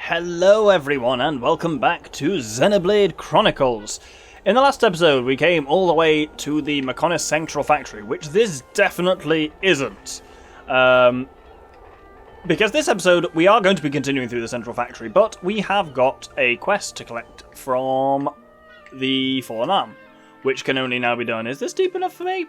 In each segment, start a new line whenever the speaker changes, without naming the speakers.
Hello everyone and welcome back to Xenoblade Chronicles. In the last episode we came all the way to the Mechonis Central Factory, which this definitely isn't. Because this episode we are going to be continuing through the Central Factory, but we have got a quest to collect from the Fallen Arm, which can only now be done. Is this deep enough for me?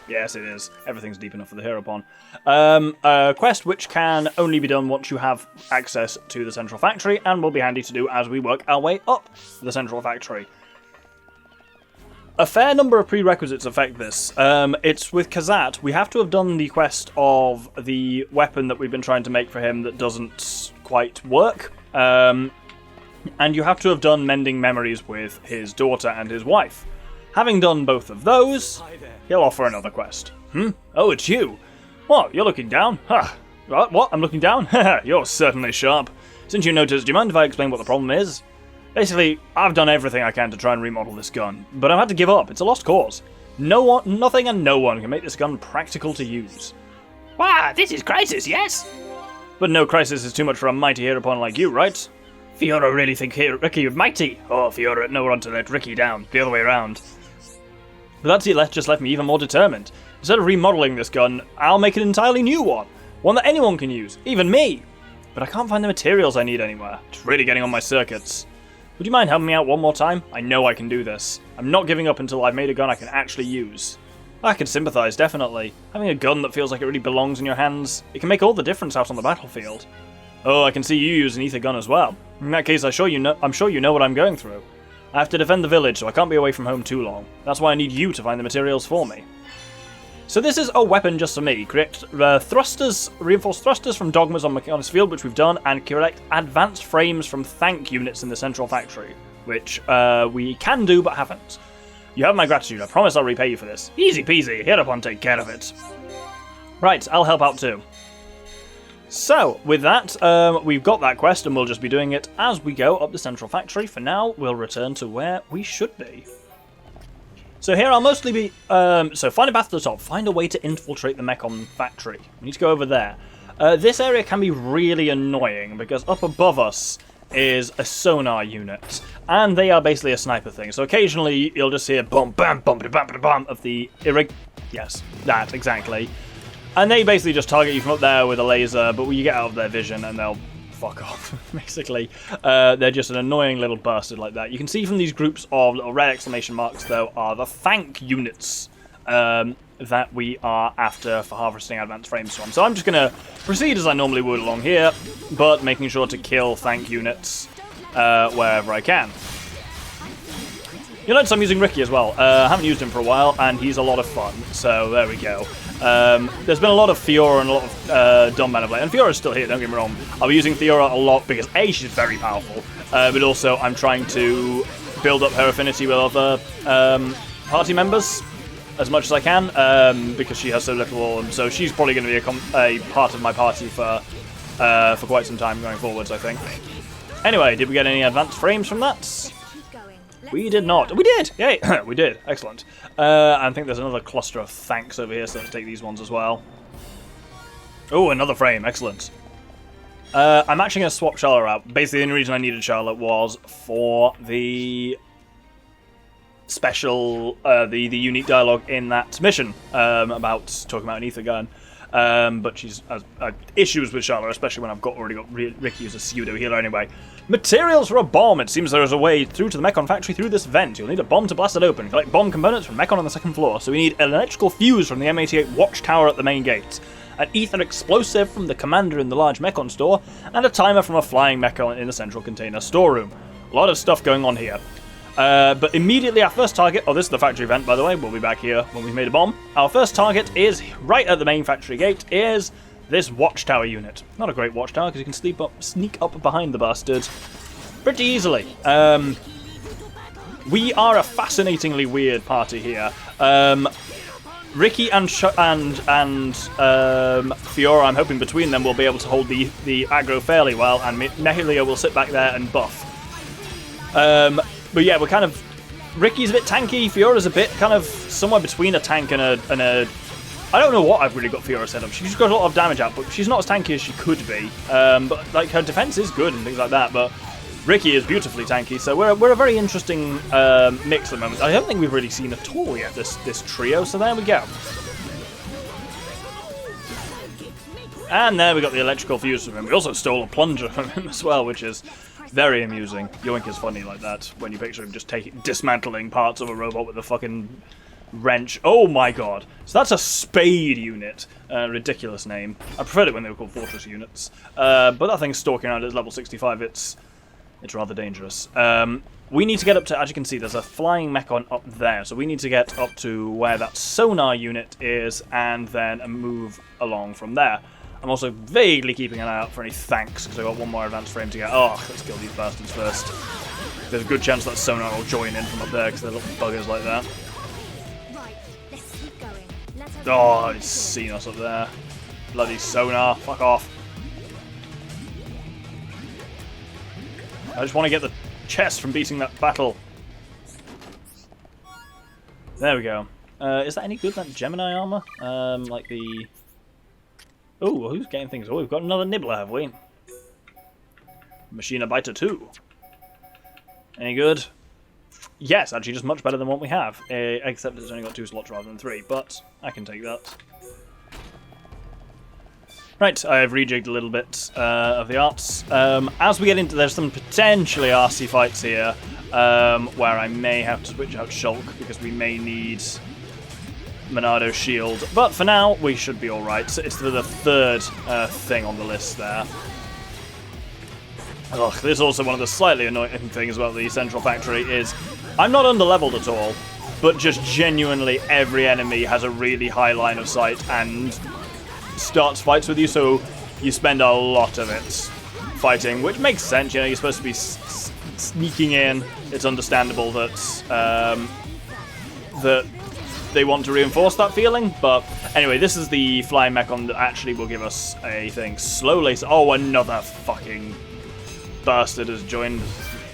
Yes, it is. Everything's deep enough for the Heropon. A quest which can only be done once you have access to the Central Factory, and will be handy to do as we work our way up the Central Factory. A fair number of prerequisites affect this. It's with Kazat. We have to have done the quest of the weapon that we've been trying to make for him that doesn't quite work. And you have to have done mending memories with his daughter and his wife. Having done both of those, he'll offer another quest. Oh, it's you. What, you're looking down? Huh. What, I'm looking down? You're certainly sharp. Since you noticed, do you mind if I explain what the problem is? Basically, I've done everything I can to try and remodel this gun, but I've had to give up. It's a lost cause. Nothing and no one can make this gun practical to use.
Wow, this is Crisis, yes?
But no crisis is too much for a mighty Heropon like you, right?
Fiora really think Ricky is mighty.
Oh, Fiora, no one to let Ricky down. The other way around. But that just left me even more determined. Instead of remodeling this gun, I'll make an entirely new one. One that anyone can use, even me. But I can't find the materials I need anywhere. It's really getting on my circuits. Would you mind helping me out one more time? I know I can do this. I'm not giving up until I've made a gun I can actually use. I can sympathise, definitely. Having a gun that feels like it really belongs in your hands, it can make all the difference out on the battlefield. Oh, I can see you use an ether gun as well. In that case, I'm sure you know what I'm going through. I have to defend the village, so I can't be away from home too long. That's why I need you to find the materials for me. So this is a weapon just for me. Create reinforced thrusters from dogmas on Mechonis Field, which we've done, and collect advanced frames from tank units in the Central Factory, which we can do but haven't. You have my gratitude. I promise I'll repay you for this. Easy peasy. Hereupon take care of it. Right, I'll help out too. So, with that, we've got that quest and we'll just be doing it as we go up the Central Factory. For now, we'll return to where we should be. So here I'll mostly be... so find a path to the top. Find a way to infiltrate the Mechon factory. We need to go over there. This area can be really annoying because up above us is a sonar unit. And they are basically a sniper thing. So occasionally you'll just hear bum bam bum bam bam bam of the... Yes, that, exactly. And they basically just target you from up there with a laser, but you get out of their vision and they'll fuck off, basically. They're just an annoying little bastard like that. You can see from these groups of little red exclamation marks, though, are the tank units that we are after for harvesting advanced frames from. So I'm just going to proceed as I normally would along here, but making sure to kill tank units wherever I can. You'll notice I'm using Ricky as well. I haven't used him for a while, and he's a lot of fun, so there we go. There's been a lot of Fiora and a lot of Dom Manavlay, and Fiora's still here, don't get me wrong. I'll be using Fiora a lot because A, she's very powerful, but also I'm trying to build up her affinity with other party members as much as I can, because she has so little, and so she's probably going to be a part of my party for quite some time going forwards, I think. Anyway, did we get any advanced frames from that? We did not. We did! Yay! We did. Excellent. I think there's another cluster of thanks over here, so let's take these ones as well. Oh, another frame. Excellent. I'm actually going to swap Charlotte out. Basically, the only reason I needed Charlotte was for the special, the unique dialogue in that mission about talking about an ether gun. But she's issues with Charlotte, especially when I've already got Ricky as a pseudo healer anyway. Materials for a bomb. It seems there is a way through to the Mechon factory through this vent. You'll need a bomb to blast it open. Collect bomb components from Mechon on the second floor. So we need an electrical fuse from the M88 watchtower at the main gate, an ether explosive from the commander in the large Mechon store, and a timer from a flying Mechon in the central container storeroom. A lot of stuff going on here. But immediately our first target, this is the factory vent by the way, we'll be back here when we've made a bomb. Our first target is right at the main factory gate, is this watchtower unit. Not a great watchtower because you can sneak up behind the bastard pretty easily. We are a fascinatingly weird party here. Ricky and Fiora, I'm hoping between them will be able to hold the aggro fairly well, and Nehilia will sit back there and buff. But yeah, we're Ricky's a bit tanky, Fiora's a bit kind of somewhere between a tank and a I don't know what I've really got Fiora set up. She's got a lot of damage output. She's not as tanky as she could be. But like her defense is good and things like that. But Ricky is beautifully tanky, so we're a very interesting mix at the moment. I don't think we've really seen at all yet this trio. So there we go. And there we got the electrical fuse from him. We also stole a plunger from him as well, which is very amusing. Yoink is funny like that when you picture him just dismantling parts of a robot with a fucking wrench. Oh my god. So that's a spade unit. Ridiculous name. I preferred it when they were called fortress units. But that thing's stalking around at level 65. It's rather dangerous. We need to get up to, as you can see, there's a flying mechon up there. So we need to get up to where that sonar unit is and then move along from there. I'm also vaguely keeping an eye out for any tanks because I've got one more advanced frame to get. Oh, let's kill these bastards first. There's a good chance that sonar will join in from up there because they're little buggers like that.
Right, let's keep going.
Oh, it's seen us up there. Bloody sonar. Fuck off. I just want to get the chest from beating that battle. There we go. Is that any good, that Gemini armor? Like the... Oh, who's getting things? Oh, we've got another nibbler, have we? Machina Biter 2. Any good? Yes, actually just much better than what we have. Except it's only got 2 slots rather than 3, but I can take that. Right, I've rejigged a little bit of the arts. As we get into, there's some potentially arsey fights here, where I may have to switch out Shulk, because we may need Monado's shield. But for now, we should be alright. So it's the third thing on the list there. Ugh, this is also one of the slightly annoying things about the Central Factory is I'm not under-leveled at all, but just genuinely every enemy has a really high line of sight and starts fights with you, so you spend a lot of it fighting, which makes sense. You know, you're supposed to be sneaking in. It's understandable that that they want to reinforce that feeling, but anyway, this is the flying mechon that actually will give us a thing. Slow laser. Oh, another fucking bastard has joined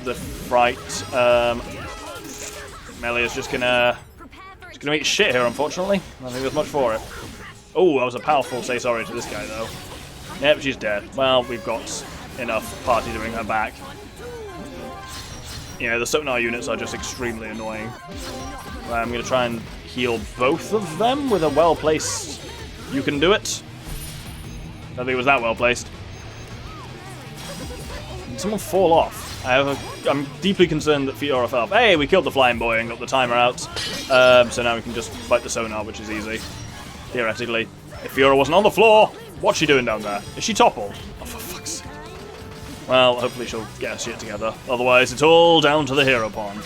the fright. Melee is just gonna eat shit here, unfortunately. I don't think there's much for it. Oh, that was a powerful say sorry to this guy, though. Yep, she's dead. Well, we've got enough party to bring her back. Yeah, the sonar units are just extremely annoying. I'm going to try and heal both of them with a well-placed... You can do it. I don't think it was that well-placed. Did someone fall off? I'm deeply concerned that Fiora fell off. Hey, we killed the flying boy and got the timer out. So now we can just fight the sonar, which is easy. Theoretically. If Fiora wasn't on the floor, what's she doing down there? Is she toppled? Oh, for fuck's sake. Well, hopefully she'll get her shit together. Otherwise, it's all down to the hero pond.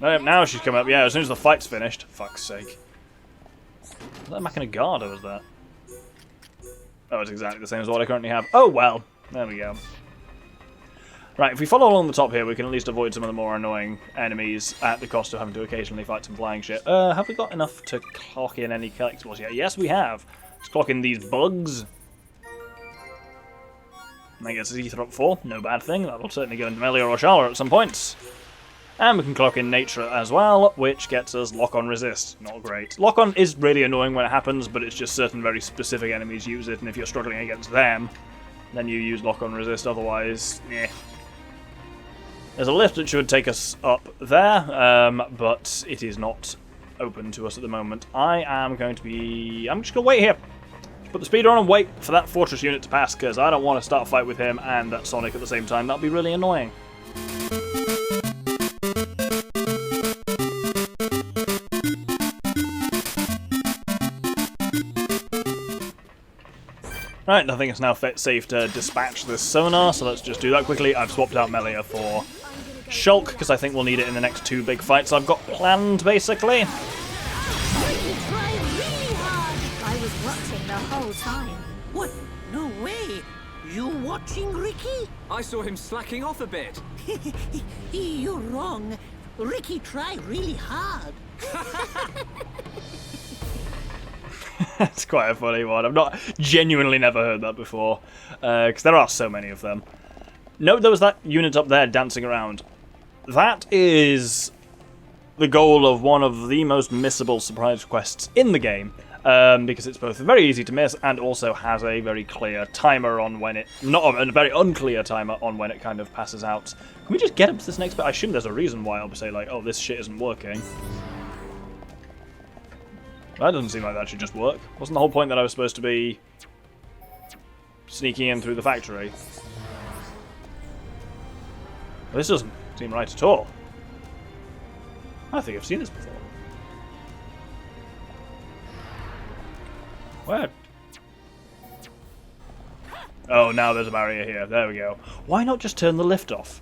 Now she's come up. Yeah, as soon as the fight's finished. Fuck's sake. Is that Machina Guard or was that? Oh, it's exactly the same as what I currently have. Oh, well. There we go. Right, if we follow along the top here, we can at least avoid some of the more annoying enemies at the cost of having to occasionally fight some flying shit. Have we got enough to clock in any collectibles yet? Yes, we have. Let's clock in these bugs. I guess it's Ether up 4. No bad thing. That'll certainly go into Melee or Oshala at some points. And we can clock in Nature as well, which gets us Lock-On Resist. Not great. Lock-On is really annoying when it happens, but it's just certain very specific enemies use it, and if you're struggling against them, then you use Lock-On Resist, otherwise, eh. There's a lift that should take us up there, but it is not open to us at the moment. I'm just going to wait here. Just put the speeder on and wait for that Fortress unit to pass, because I don't want to start a fight with him and that Sonic at the same time. That'd be really annoying. Right, I think it's now safe to dispatch this sonar, so let's just do that quickly. I've swapped out Melia for Shulk, because I think we'll need it in the next 2 big fights I've got planned, basically.
I was watching the whole time.
What? No way! You watching Ricky?
I saw him slacking off a bit.
You're wrong. Ricky tried really hard.
That's quite a funny one. I've not genuinely never heard that before, because there are so many of them. Note there was that unit up there dancing around. That is the goal of one of the most missable surprise quests in the game, because it's both very easy to miss and also has a very clear timer on when it... Not a very unclear timer on when it kind of passes out. Can we just get up to this next bit? I assume there's a reason why I'll say, like, oh, this shit isn't working. That doesn't seem like that should just work. Wasn't the whole point that I was supposed to be sneaking in through the factory? Well, this doesn't seem right at all. I think I've seen this before. Where? Oh, now there's a barrier here. There we go. Why not just turn the lift off?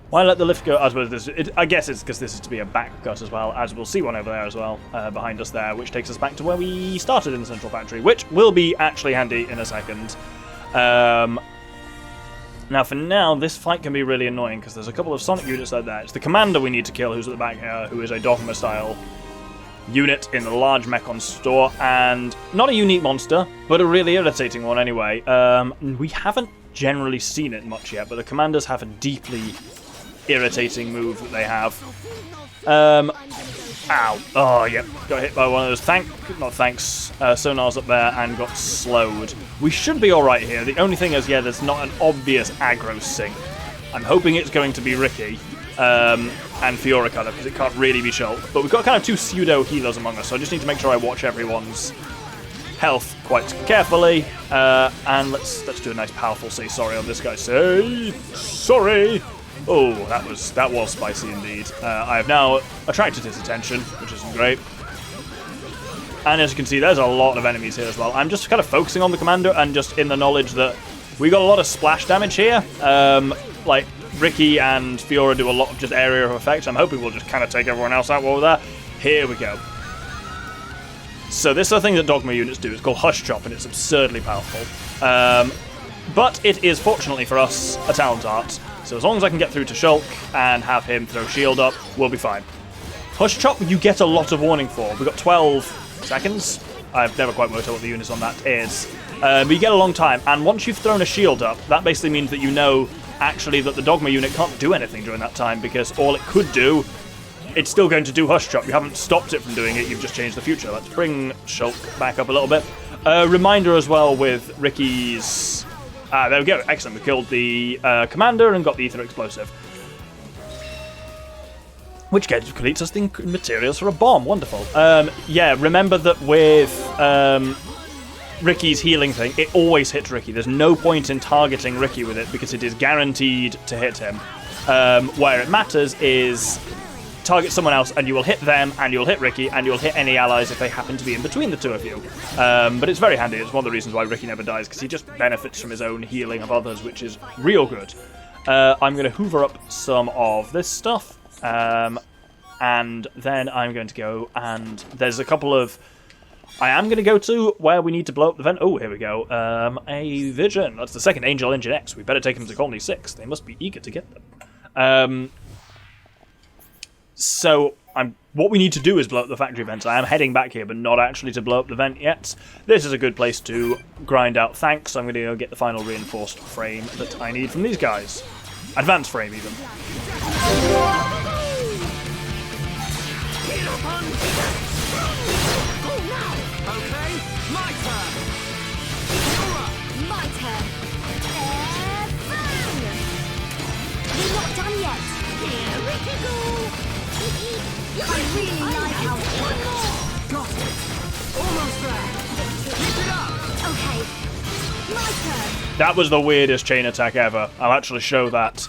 Why let the lift go? I suppose I guess it's because this is to be a back cut as well, as we'll see one over there as well, behind us there, which takes us back to where we started in the central factory, which will be actually handy in a second. Now, for now, this fight can be really annoying because there's a couple of Sonic units like that. It's the commander we need to kill, who's at the back here, who is a Dogma-style unit in the large Mechon store, and not a unique monster, but a really irritating one anyway. We haven't generally seen it much yet, but the commanders have a deeply irritating move that they have. Ow. Oh, yep. Got hit by one of those sonars up there and got slowed. We should be alright here. The only thing is, yeah, there's not an obvious aggro sync. I'm hoping it's going to be Ricky and Fiora kind of, because it can't really be Shulk. But we've got kind of two pseudo healers among us, so I just need to make sure I watch everyone's health quite carefully. And let's do a nice powerful say sorry on this guy. Say sorry. Oh, that was spicy indeed. I have now attracted his attention, which isn't great. And as you can see, there's a lot of enemies here as well. I'm just kind of focusing on the commander and just in the knowledge that we got a lot of splash damage here. Like, Ricky and Fiora do a lot of just area of effect. I'm hoping we'll just kind of take everyone else out while we're there. Here we go. So this is a thing that Dogma units do. It's called Hush Chop, and it's absurdly powerful. But it is, fortunately for us, a talent art. So as long as I can get through to Shulk and have him throw shield up, we'll be fine. Hush Chop, you get a lot of warning for. We've got 12 seconds. I've never quite worked out what the units on that is. But you get a long time, and once you've thrown a shield up, that basically means that you know, actually, that the Dogma unit can't do anything during that time, because all it could do, it's still going to do Hush Chop. You haven't stopped it from doing it, you've just changed the future. Let's bring Shulk back up a little bit. Reminder as well with Ricky's... there we go. Excellent. We killed the commander and got the ether explosive. Which completes us the materials for a bomb. Wonderful. Yeah, remember that with Ricky's healing thing, it always hits Ricky. There's no point in targeting Ricky with it because it is guaranteed to hit him. Where it matters is target someone else and you will hit them and you'll hit Ricky and you'll hit any allies if they happen to be in between the two of you. But it's very handy. It's one of the reasons why Ricky never dies, because he just benefits from his own healing of others, which is real good. I'm going to hoover up some of this stuff, and then I'm going to go, and there's a couple of... I am going to go to where we need to blow up the vent. Oh, here we go. A Vision. That's the second Angel Engine X. We better take them to Colony 6. They must be eager to get them. So, what we need to do is blow up the factory vents. I am heading back here, but not actually to blow up the vent yet. This is a good place to grind out thanks. I'm going to go get the final reinforced frame that I need from these guys. Advanced frame, even.
Okay, my turn.
My turn. Bang! We're not done yet. Here we go. I really like how one more.
Got it. Almost there. Keep it up.
Okay. My turn.
That was the weirdest chain attack ever. I'll actually show that.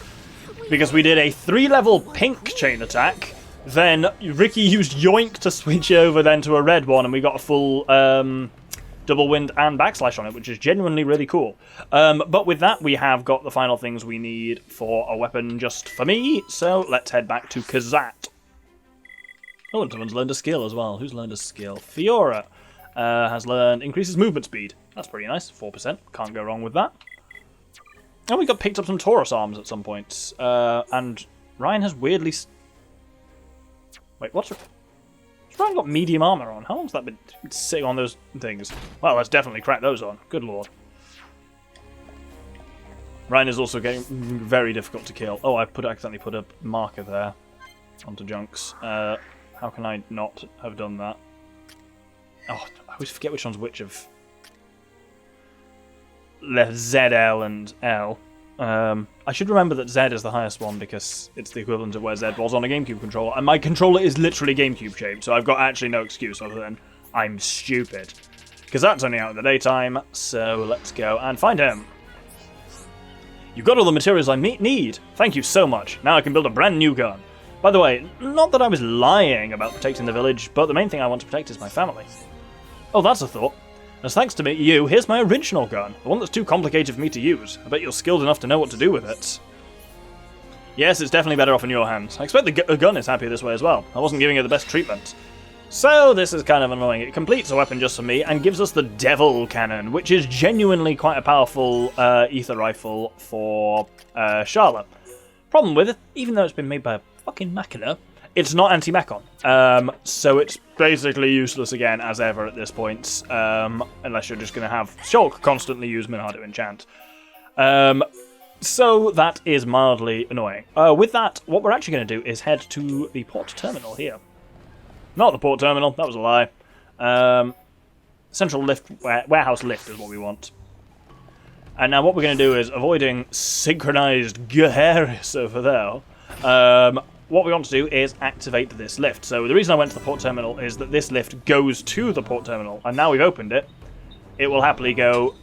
Because we did a 3-level pink chain attack, then Ricky used Yoink to switch over then to a red one, and we got a full double wind and backslash on it, which is genuinely really cool. But with that, we have got the final things we need for a weapon just for me, so let's head back to Kazat. Oh, and someone's learned a skill as well. Who's learned a skill? Fiora has learned increases movement speed. That's pretty nice. 4%. Can't go wrong with that. And we got picked up some Taurus arms at some point. And Ryan has weirdly... Wait, what's Ryan got medium armor on? How long's that been sitting on those things? Well, let's definitely crack those on. Good lord. Ryan is also getting very difficult to kill. Oh, I accidentally put a marker there. onto Junks. How can I not have done that? Oh, I always forget which one's which of... Left Z, L, and L. I should remember that Z is the highest one because it's the equivalent of where Z was on a GameCube controller. And my controller is literally GameCube shaped, so I've got actually no excuse other than I'm stupid. Because that's only out in the daytime, so let's go and find him. You've got all the materials I need. Thank you so much. Now I can build a brand new gun. By the way, not that I was lying about protecting the village, but the main thing I want to protect is my family. Oh, that's a thought. As thanks to you, here's my original gun, the one that's too complicated for me to use. I bet you're skilled enough to know what to do with it. Yes, it's definitely better off in your hands. I expect the gun is happy this way as well. I wasn't giving it the best treatment. So, this is kind of annoying. It completes a weapon just for me and gives us the Devil Cannon, which is genuinely quite a powerful ether rifle for Charlotte. Problem with it, even though it's been made by a fucking Machina, it's not anti-mechon. So it's basically useless again as ever at this point, unless you're just going to have Shulk constantly use Minhardo enchant. So that is mildly annoying. With that, what we're actually going to do is head to the port terminal here. Not the port terminal, that was a lie. Central lift, warehouse lift is what we want. And now what we're going to do is, avoiding synchronized Geharis over there, what we want to do is activate this lift. So the reason I went to the port terminal is that this lift goes to the port terminal, and now we've opened it, it will happily go...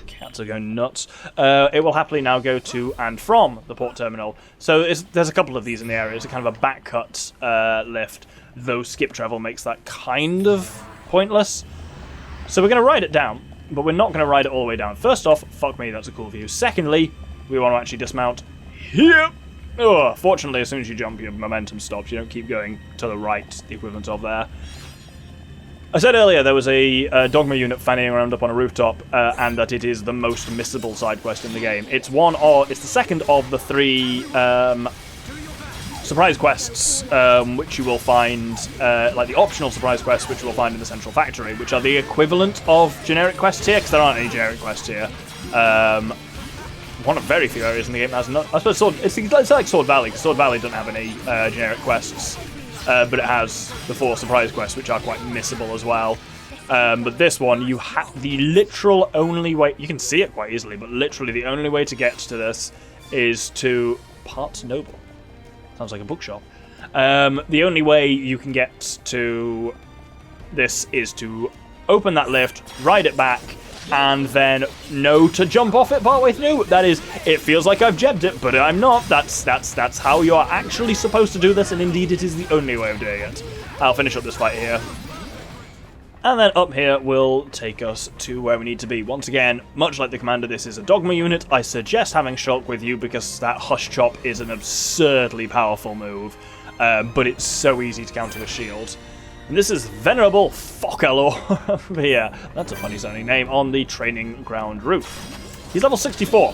Cats are going nuts. It will happily now go to and from the port terminal. So there's a couple of these in the area. It's a kind of a backcut lift, though skip travel makes that kind of pointless. So we're going to ride it down, but we're not going to ride it all the way down. First off, fuck me, that's a cool view. Secondly, we want to actually dismount here. Oh, fortunately, as soon as you jump, your momentum stops. You don't keep going to the right, the equivalent of there. I said earlier there was a Dogma unit fanning around up on a rooftop, and that it is the most missable side quest in the game. It's the second of the 3 surprise quests, which you will find, like the optional surprise quests, which you will find in the central factory, which are the equivalent of generic quests here, because there aren't any generic quests here. One of very few areas in the game that has not. I suppose it's like Sword Valley, because Sword Valley doesn't have any generic quests. But it has the 4 surprise quests, which are quite missable as well. But this one, you have the literal only way... You can see it quite easily, but literally the only way to get to this is to... Parts Noble. Sounds like a bookshop. The only way you can get to this is to open that lift, ride it back, and then know to jump off it partway through. That is, it feels like I've jebbed it, but I'm not. That's how you are actually supposed to do this, and indeed it is the only way of doing it. I'll finish up this fight here. And then up here will take us to where we need to be. Once again, much like the commander, this is a Dogma unit. I suggest having Shulk with you because that Hush Chop is an absurdly powerful move, but it's so easy to counter with shield. And this is Venerable Focalor here. That's a funny sounding name, on the training ground roof. He's level 64.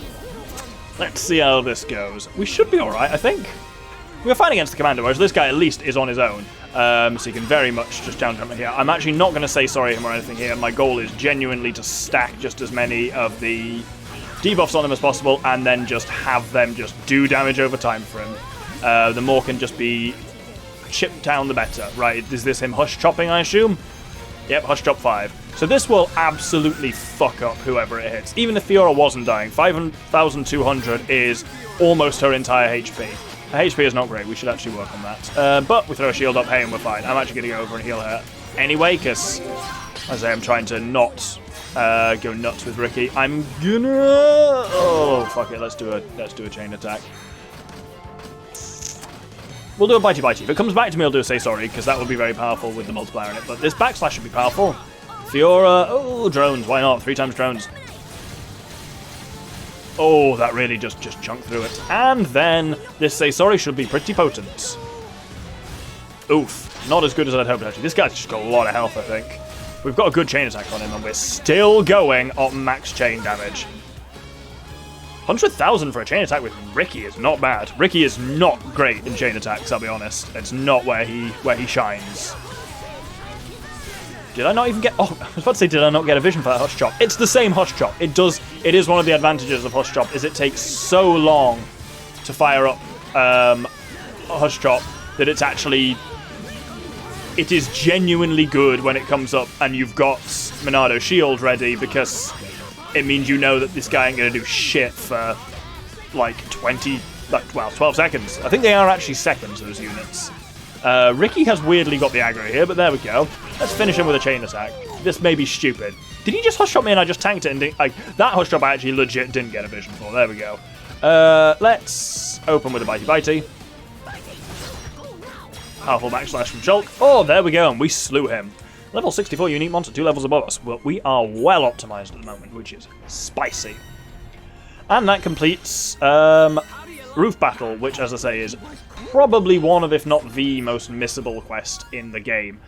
Let's see how this goes. We should be alright, I think. We're fighting against the commander, whereas this guy at least is on his own. So you can very much just down jump here. I'm actually not going to say sorry to him or anything here. My goal is genuinely to stack just as many of the debuffs on him as possible, and then just have them just do damage over time for him. The more can just be chipped down, the better. Right, is this him Hush Chopping, I assume? Yep, Hush Chop 5. So this will absolutely fuck up whoever it hits. Even if Fiora wasn't dying, 5,200 is almost her entire HP. Her HP is not great, we should actually work on that. But we throw a shield up, hey, and we're fine. I'm actually going to go over and heal her anyway, because, as I am trying to not go nuts with Ricky, I'm gonna... Oh, fuck it, let's do a chain attack. We'll do a bitey bitey. If it comes back to me, I'll do a say sorry, because that will be very powerful with the multiplier in it. But this backslash should be powerful. Fiora, oh, drones, why not? 3 times drones. Oh, that really just chunked through it. And then this say sorry should be pretty potent. Oof, not as good as I'd hoped actually. This guy's just got a lot of health, I think. We've got a good chain attack on him, and we're still going on max chain damage. 100,000 for a chain attack with Ricky is not bad. Ricky is not great in chain attacks, I'll be honest. It's not where he shines. Did I not even get... Oh, I was about to say, did I not get a vision for that Hush Chop? It's the same Hush Chop. It is one of the advantages of Hush Chop, is it takes so long to fire up Hush Chop that it's actually... It is genuinely good when it comes up and you've got Monado Shield ready, because it means you know that this guy ain't going to do shit for like 12 seconds. I think they are actually seconds, those units. Ricky has weirdly got the aggro here, but there we go. Let's finish him with a chain attack. This may be stupid. Did he just Hush Chop me and I just tanked it and didn't... Like, that Hush Chop I actually legit didn't get a vision for. There we go. Let's open with a Bitey Bitey. Powerful backslash from Shulk. Oh, there we go, and we slew him. Level 64 unique monster, 2 levels above us. Well, we are well optimized at the moment, which is spicy. And that completes Roof Battle, which, as I say, is probably one of, if not the most missable quest in the game,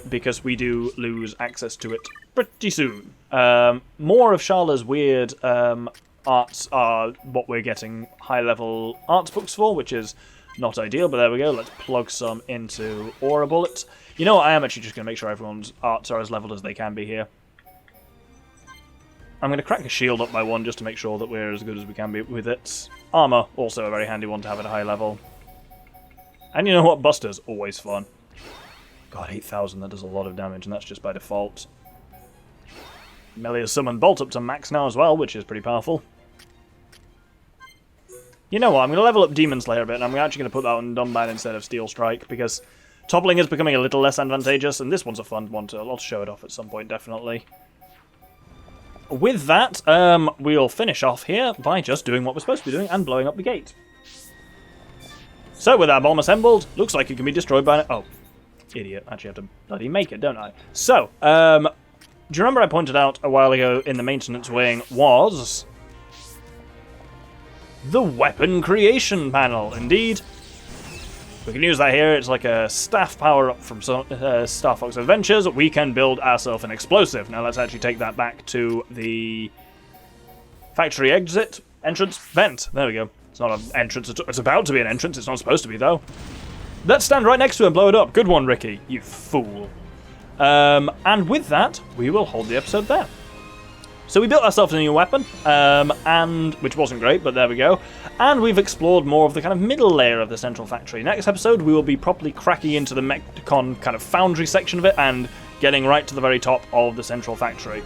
because we do lose access to it pretty soon. More of Sharla's weird arts are what we're getting high-level arts books for, which is not ideal, but there we go. Let's plug some into Aura Bullet. You know what? I am actually just going to make sure everyone's arts are as leveled as they can be here. I'm going to crack a shield up by 1 just to make sure that we're as good as we can be with it. Armor, also a very handy one to have at a high level. And you know what? Buster's always fun. God, 8,000, that does a lot of damage, and that's just by default. Melee has summoned Bolt up to max now as well, which is pretty powerful. You know what, I'm going to level up Demon Slayer a bit, and I'm actually going to put that on Dunban instead of Steel Strike, because toppling is becoming a little less advantageous, and this one's a fun one to... I'll show it off at some point, definitely. With that, we'll finish off here by just doing what we're supposed to be doing and blowing up the gate. So, with our bomb assembled, looks like it can be destroyed by... Oh, idiot. Actually have to bloody make it, don't I? So, do you remember I pointed out a while ago in the maintenance wing was... the weapon creation panel, indeed. We can use that here. It's like a staff power-up from Star Fox Adventures. We can build ourselves an explosive. Now let's actually take that back to the factory entrance, vent. There we go. It's not an entrance. It's about to be an entrance. It's not supposed to be, though. Let's stand right next to it and blow it up. Good one, Ricky. You fool. And with that, we will hold the episode there. So we built ourselves a new weapon, and which wasn't great, but there we go. And we've explored more of the kind of middle layer of the central factory. Next episode, we will be properly cracking into the Mechacon kind of foundry section of it and getting right to the very top of the central factory.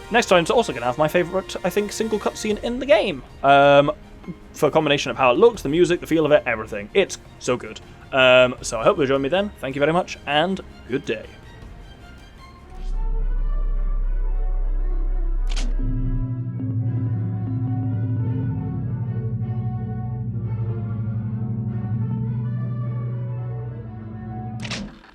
Next time, it's also going to have my favourite, I think, single cutscene in the game. For a combination of how it looks, the music, the feel of it, everything. It's so good. So I hope you'll join me then. Thank you very much, and good day.